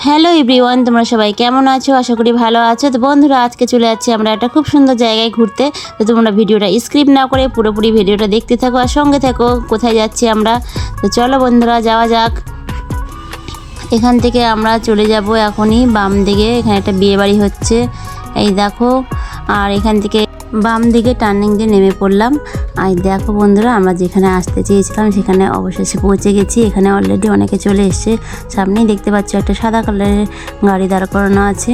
Hello everyone, তোমরা সবাই কেমন আছো? আশা করি ভালো আছো। তো বন্ধুরা, আজকে চলে যাচ্ছি আমরা একটা খুব সুন্দর জায়গায় ঘুরতে। তো তোমরা ভিডিওটা স্কিপ না করে পুরোপুরি ভিডিওটা দেখতে থাকো আর সঙ্গে থাকো। কোথায় যাচ্ছি আমরা? তো চলো বন্ধুরা, যাওয়া যাক। এখান থেকে আমরা চলে যাব এখনই বাম দিকে। এখানে একটা বিয়ে বাড়ি হচ্ছে, এই দেখো। আর এখান থেকে বাম দিকে টার্নিং দিয়ে নেমে পড়লাম। আর দেখো বন্ধুরা, আমরা যেখানে আসতে চেয়েছিলাম সেখানে অবশেষে পৌঁছে গেছি। এখানে অলরেডি অনেকে চলে এসছে। সামনেই দেখতে পাচ্ছ একটা সাদা কালারের গাড়ি দাঁড় করানো আছে।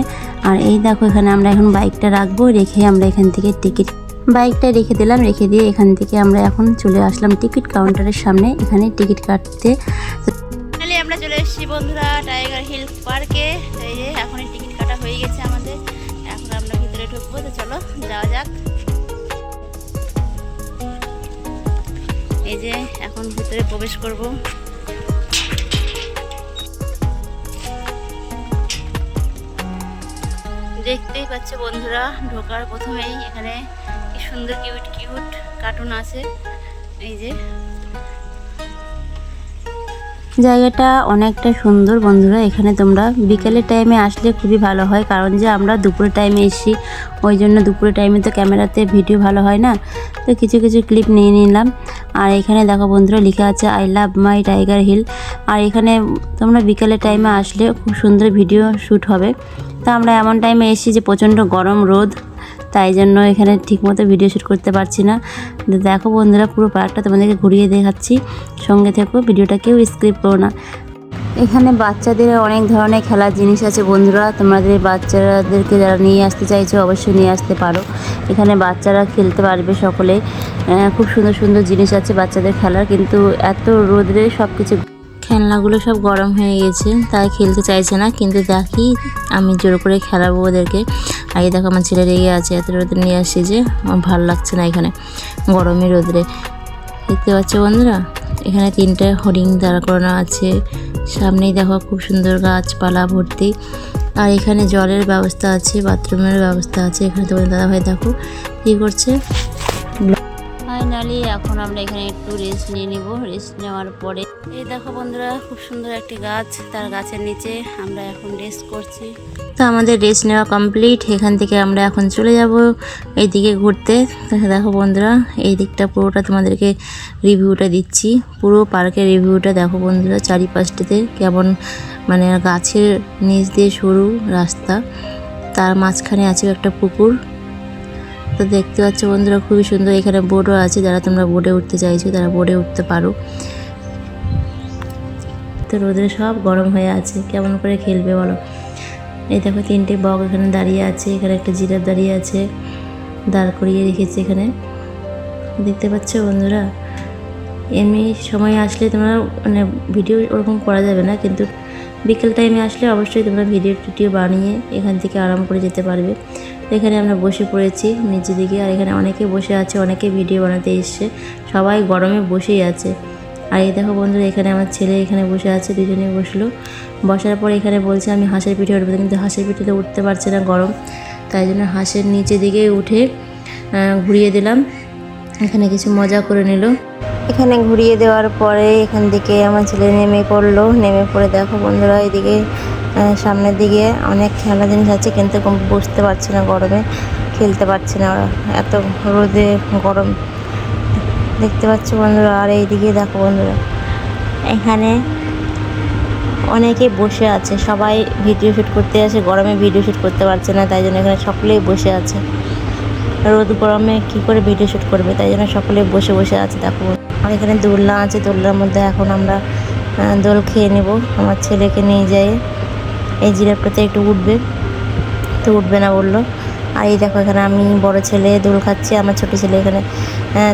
আর এই দেখো, এখানে আমরা এখন বাইকটা রাখবো, রেখে আমরা এখান থেকে বাইকটা রেখে দিলাম। রেখে দিয়ে এখান থেকে আমরা এখন চলে আসলাম টিকিট কাউন্টারের সামনে, এখানে টিকিট কাটতে। আমরা চলে এসেছি বন্ধুরা টাইগার হিল পার্কে। এই যে এখনই টিকিট কাটা হয়ে গেছে আমাদের। এখন আমরা ভিতরে ঢুকবো। তো চলো যাওয়া যাক। এই যে এখন ভিতরে প্রবেশ করব। দেখতেই পাচ্ছ বন্ধুরা, ঢোকার প্রথমেই এখানে কি সুন্দর কিউট কিউট কার্টুন আছে। এই যে জায়গাটা অনেকটা সুন্দর বন্ধুরা। এখানে তোমরা বিকেলের টাইমে আসলে খুবই ভালো হয়, কারণ যে আমরা দুপুরের টাইমে এসেছি, ওই জন্য দুপুরের টাইমে তো ক্যামেরাতে ভিডিও ভালো হয় না। তো কিছু কিছু ক্লিপ নিয়ে নিলাম। আর এখানে দেখো বন্ধুরা, লেখা আছে I love my Tiger Hill. আর এখানে তোমরা বিকেলের টাইমে আসলে খুব সুন্দর ভিডিও শ্যুট হবে। তা আমরা এমন টাইমে এসেছি যে প্রচণ্ড গরম রোদ, তাই জন্য এখানে ঠিকমতো ভিডিও শ্যুট করতে পারছি না। দেখো বন্ধুরা, পুরো পার্কটা তোমাদেরকে ঘুরিয়ে দেখাচ্ছি, সঙ্গে থেকো, ভিডিওটা কেউ স্কিপ করো না। এখানে বাচ্চাদের অনেক ধরনের খেলার জিনিস আছে বন্ধুরা। তোমাদের বাচ্চাদেরকে যারা নিয়ে আসতে চাইছো অবশ্যই নিয়ে আসতে পারো। এখানে বাচ্চারা খেলতে পারবে সকলে। খুব সুন্দর সুন্দর জিনিস আছে বাচ্চাদের খেলার, কিন্তু এত রোদে সব কিছু খেলনাগুলো সব গরম হয়ে গেছে, তাই খেলতে চাইছে না। কিন্তু দেখি আমি জোর করে খেলাবো ওদেরকে। আগে দেখো আমার ছেলে রেগে আছে, এত রোদে নিয়ে আসছি যে আমার ভালো লাগছে না এখানে গরমে রোদরে। দেখতে পাচ্ছ বন্ধুরা, এখানে 3টে হরিণ দাঁড় করানো আছে। সামনেই দেখো খুব সুন্দর গাছপালা ভর্তি। আর এখানে জলের ব্যবস্থা আছে, বাথরুমের ব্যবস্থা আছে। এখানে তোমাদের দাদাভাই দেখো কী করছে। ফাইনালি এখন আমরা এখানে একটু রেস্ট নিয়ে নিব। রেস্ট নেওয়ার পরে এই দেখো বন্ধুরা, খুব সুন্দর একটি গাছ, তার গাছের নিচে আমরা এখন রেস্ট করছি। তো আমাদের রেস্ট নেওয়া কমপ্লিট। এখান থেকে আমরা এখন চলে যাব এইদিকে ঘুরতে। দেখো বন্ধুরা, এই দিকটা পুরোটা তোমাদেরকে রিভিউটা দিচ্ছি। পুরো পার্কের রিভিউটা দেখো বন্ধুরা, চারিপাশটাতে কেমন মানে গাছের নিচ দিয়ে সরু রাস্তা, তার মাঝখানে আছে একটা পুকুর। তো দেখতে পাচ্ছ বন্ধুরা, খুবই সুন্দর। এখানে বোটও আছে, যারা তোমরা বোটে উঠতে চাইছো তারা বোটে উঠতে পারো। তো রোদে সব গরম হয়ে আছে, কেমন করে খেলবে বলো। এই দেখো 3টে বক এখানে দাঁড়িয়ে আছে। এখানে একটা জিরাফ দাঁড়িয়ে আছে, দাঁড় করিয়ে রেখেছে এখানে। দেখতে পাচ্ছ বন্ধুরা, এমনি সময় আসলে তোমরা মানে ভিডিও ওরকম করা যাবে না, কিন্তু বিকেল টাইমে আসলে অবশ্যই তোমরা ভিডিও বানিয়ে এখান থেকে আরাম করে যেতে পারবে। এখানে আমরা বসে পড়েছি নিচের দিকে। আর এখানে অনেকে বসে আছে, অনেকে ভিডিও বানাতে এসছে, সবাই গরমে বসেই আছে। আর এই দেখো বন্ধুরা, এখানে আমার ছেলে এখানে বসে আছে, দুজনেই বসলো। বসার পর এখানে বলছে আমি হাঁসের পিঠে উঠবো, কিন্তু হাঁসের পিঠেতে উঠতে পারছে না, গরম। তাই জন্য হাঁসের নিচে দিকে উঠে ঘুরিয়ে দিলাম। এখানে কিছু মজা করে নিল। এখানে ঘুরিয়ে দেওয়ার পরে এখান থেকে আমার ছেলে নেমে পড়লো। নেমে পড়ে দেখো বন্ধুরা, এদিকে সামনের দিকে অনেক খেলা জিনিস আছে, কিন্তু বসতে পারছে না, গরমে খেলতে পারছে না ওরা, এত রোদে গরম। দেখতে পাচ্ছ বন্ধুরা। আর এইদিকে দেখো বন্ধুরা, এখানে অনেকে বসে আছে, সবাই ভিডিও শ্যুট করতে আসে, গরমে ভিডিও শ্যুট করতে পারছে না, তাই জন্য এখানে সকলেই বসে আছে। রোদ গরমে কী করে ভিডিও শ্যুট করবে, তাই জন্য সকলে বসে বসে আছে দেখো। আর এখানে দোলনা আছে, দোলনার মধ্যে এখন আমরা দোল খেয়ে নেব। আমার ছেলেকে নিয়ে যাই। এই জিরাফটাতে একটু উঠবে, তো উঠবে না বললো। আর এই দেখো, এখানে আমি বড় ছেলে দোল খাচ্ছি, আমার ছোটো ছেলে এখানে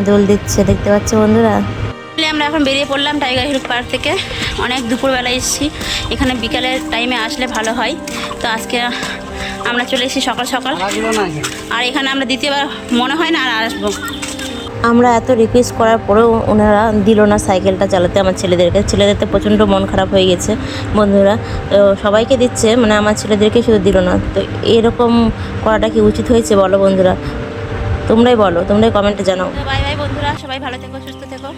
দোল দিচ্ছে। দেখতে পাচ্ছ বন্ধুরা, আমরা এখন বেরিয়ে পড়লাম টাইগার হিল পার্ক থেকে। অনেক দুপুরবেলা এসেছি, এখানে বিকালের টাইমে আসলে ভালো হয়। তো আজকে আমরা চলে এসেছি সকাল সকাল। আর এখানে আমরা দ্বিতীয়বার মনে হয় না আর আসবো। আমরা এত রিকোয়েস্ট করার পরেও ওনারা দিল না সাইকেলটা চালাতে আমার ছেলেদেরকে। ছেলেদের তো প্রচণ্ড মন খারাপ হয়ে গেছে বন্ধুরা। তো সবাইকে দিচ্ছে, মানে আমার ছেলেদেরকে শুধু দিল না। তো এরকম করাটা কি উচিত হয়েছে বলো বন্ধুরা? তোমরাই বলো, তোমরাই কমেন্টে জানাও। বাই বাই বন্ধুরা, সবাই ভালো থেকো, সুস্থ থেকো।